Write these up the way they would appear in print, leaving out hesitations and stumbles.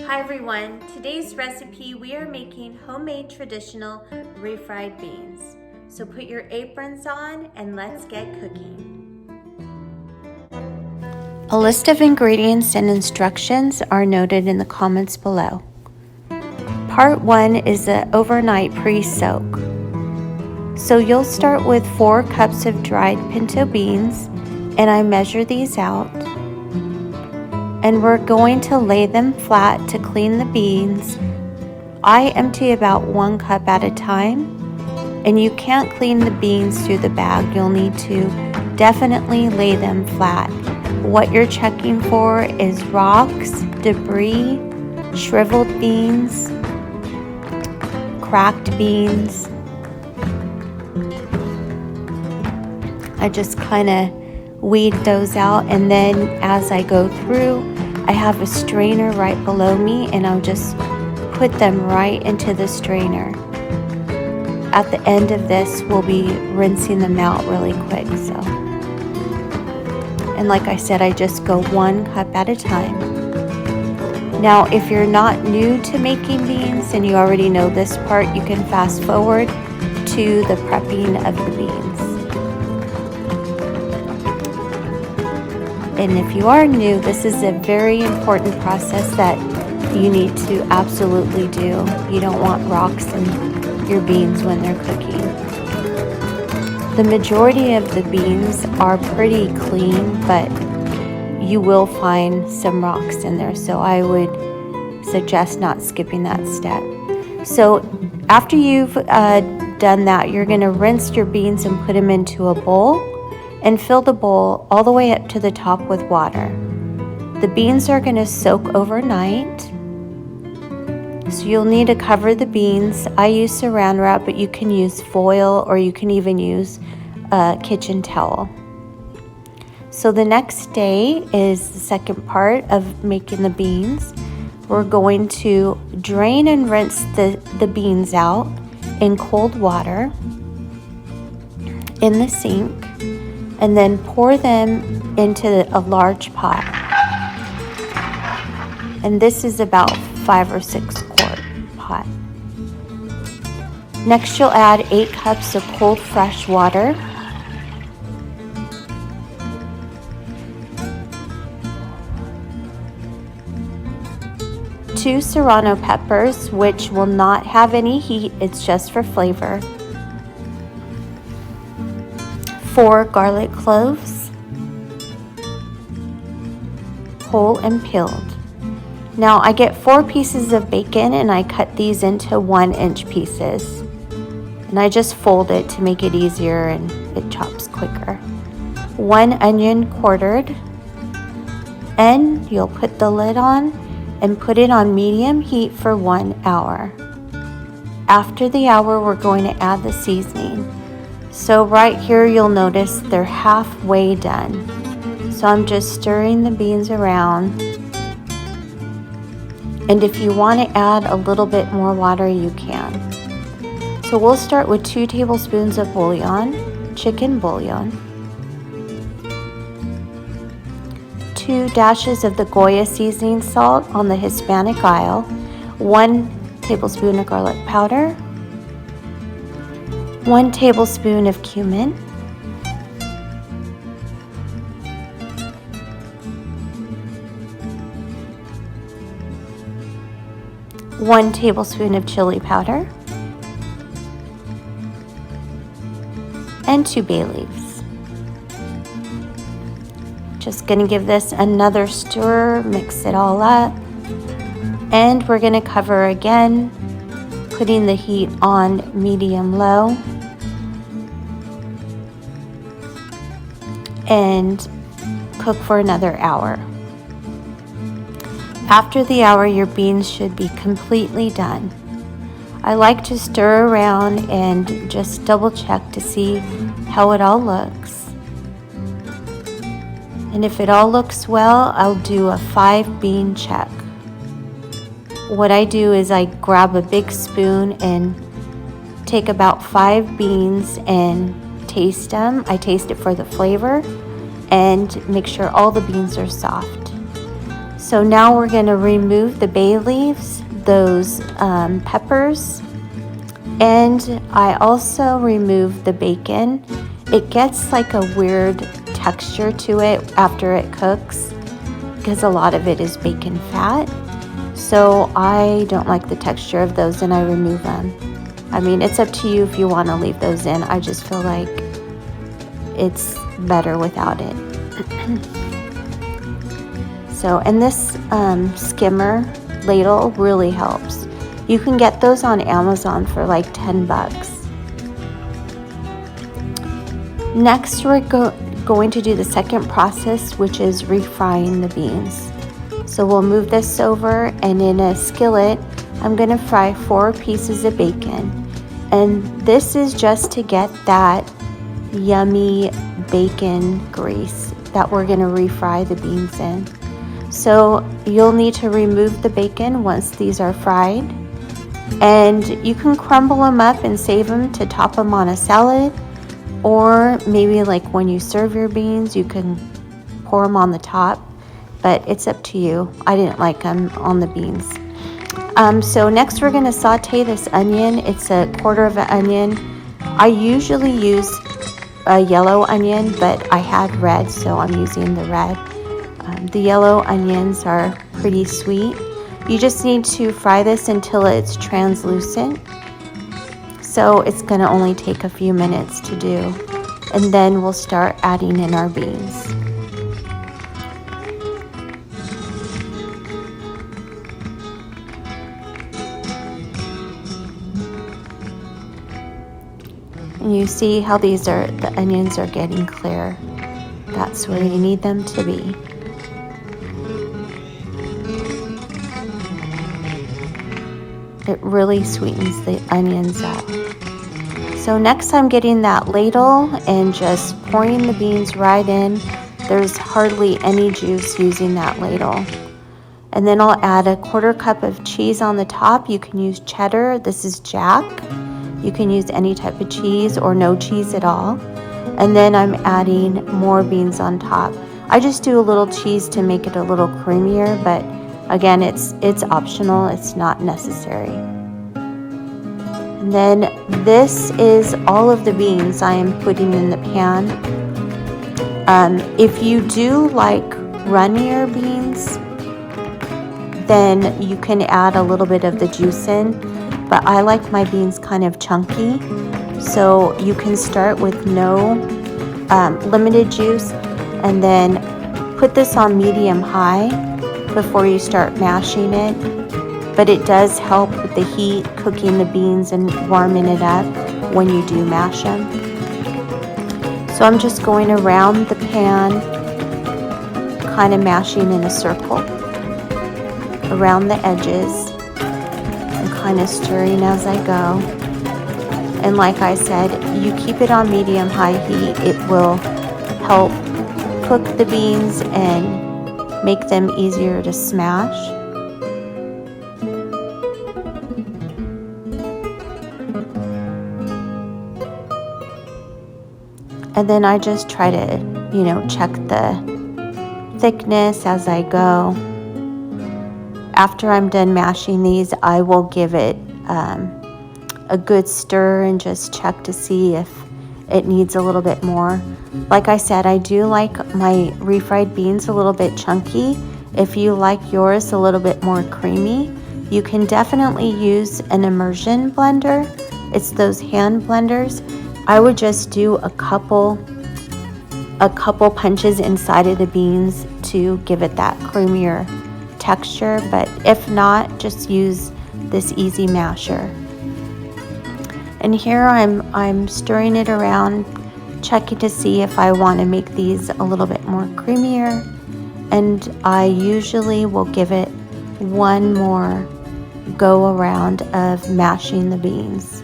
Hi everyone, today's recipe we are making homemade traditional refried beans. So put your aprons on and let's get cooking. A list of ingredients and instructions are noted in the comments below. Part 1 is the overnight pre-soak. So you'll start with 4 cups of dried pinto beans, and I measure these out. And we're going to lay them flat to clean the beans. I empty about 1 cup at a time, and you can't clean the beans through the bag. You'll need to definitely lay them flat. What you're checking for is rocks, debris, shriveled beans, cracked beans. I just kind of weed those out, and then as I go through, I have a strainer right below me, and I'll just put them right into the strainer. At the end of this, we'll be rinsing them out really quick. And like I said, I just go 1 cup at a time. Now, if you're not new to making beans and you already know this part, you can fast forward to the prepping of the beans. And if you are new, this is a very important process that you need to absolutely do. You don't want rocks in your beans when they're cooking. The majority of the beans are pretty clean, but you will find some rocks in there, so I would suggest not skipping that step. So after you've done that, you're going to rinse your beans and put them into a bowl and fill the bowl all the way up to the top with water. The beans are going to soak overnight, so you'll need to cover the beans. I use saran wrap, but you can use foil or you can even use a kitchen towel. So the next day is the second part of making the beans. We're going to drain and rinse the beans out in cold water in the sink, and then pour them into a large pot. And this is about 5 or 6 quart pot. Next, you'll add 8 cups of cold fresh water. Two serrano peppers, which will not have any heat, it's just for flavor. 4 garlic cloves, whole and peeled. Now I get 4 pieces of bacon and I cut these into 1-inch pieces. And I just fold it to make it easier and it chops quicker. 1 onion quartered, and you'll put the lid on and put it on medium heat for 1 hour. After the hour, we're going to add the seasoning. So right here, you'll notice they're halfway done. So I'm just stirring the beans around. And if you want to add a little bit more water, you can. So we'll start with 2 tablespoons of bouillon, chicken bouillon, 2 dashes of the Goya seasoning salt on the Hispanic aisle, 1 tablespoon of garlic powder, 1 tablespoon of cumin, 1 tablespoon of chili powder, and 2 bay leaves. Just going to give this another stir, mix it all up, and we're going to cover again, putting the heat on medium-low, and cook for another hour. After the hour, your beans should be completely done. I like to stir around and just double check to see how it all looks. And if it all looks well, I'll do a 5-bean check. What I do is I grab a big spoon and take about 5 beans and taste them. I taste it for the flavor and make sure all the beans are soft. So now we're going to remove the bay leaves, those peppers, and I also remove the bacon. It gets like a weird texture to it after it cooks because a lot of it is bacon fat. So I don't like the texture of those and I remove them. I mean, it's up to you if you want to leave those in. I just feel like it's better without it. So, and this skimmer ladle really helps. You can get those on Amazon for like 10 bucks. Next, we're going to do the second process, which is refrying the beans. So we'll move this over, and in a skillet, I'm going to fry 4 pieces of bacon. And this is just to get that yummy bacon grease that we're going to refry the beans in. So you'll need to remove the bacon once these are fried. And you can crumble them up and save them to top them on a salad. Or maybe like when you serve your beans, you can pour them on the top. But it's up to you. I didn't like them on the beans. So next we're going to saute this onion. It's a quarter of an onion. I usually use a yellow onion, but I had red, so I'm using the red. The yellow onions are pretty sweet. You just need to fry this until it's translucent. So it's going to only take a few minutes to do. And then we'll start adding in our beans. And you see how the onions are getting clear. That's where you need them to be. It really sweetens the onions up. So next I'm getting that ladle and just pouring the beans right in. There's hardly any juice using that ladle. And then I'll add a 1/4 cup of cheese on the top. You can use cheddar. This is Jack. You can use any type of cheese or no cheese at all. And then I'm adding more beans on top. I just do a little cheese to make it a little creamier, but again, it's optional. It's not necessary. And then this is all of the beans I am putting in the pan. If you do like runnier beans, then you can add a little bit of the juice in. But I like my beans kind of chunky, so you can start with no limited juice and then put this on medium-high before you start mashing it. But it does help with the heat, cooking the beans and warming it up when you do mash them. So I'm just going around the pan, kind of mashing in a circle around the edges. Kind of stirring as I go. And like I said, you keep it on medium-high heat. It will help cook the beans and make them easier to smash. And then I just try to, check the thickness as I go. After I'm done mashing these, I will give it a good stir and just check to see if it needs a little bit more. Like I said, I do like my refried beans a little bit chunky. If you like yours a little bit more creamy, you can definitely use an immersion blender. It's those hand blenders. I would just do a couple punches inside of the beans to give it that creamier texture, but if not, just use this easy masher. And here I'm stirring it around, checking to see if I want to make these a little bit more creamier, and I usually will give it one more go around of mashing the beans.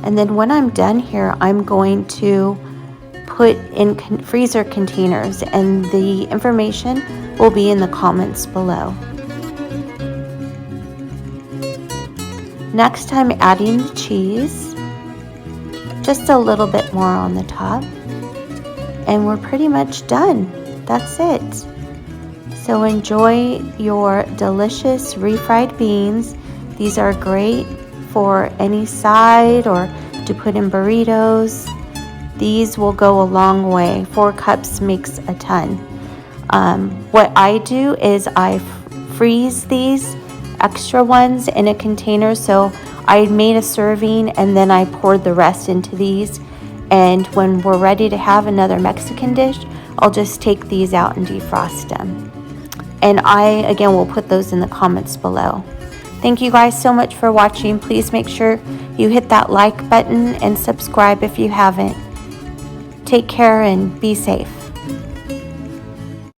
And then when I'm done here, I'm going to put in freezer containers, and the information will be in the comments below. Next, I'm adding the cheese, just a little bit more on the top. And we're pretty much done. That's it. So enjoy your delicious refried beans. These are great for any side or to put in burritos. These will go a long way. 4 cups makes a ton. What I do is I freeze these extra ones in a container. So I made a serving and then I poured the rest into these. And when we're ready to have another Mexican dish, I'll just take these out and defrost them. And I, again, will put those in the comments below. Thank you guys so much for watching. Please make sure you hit that like button and subscribe if you haven't. Take care and be safe.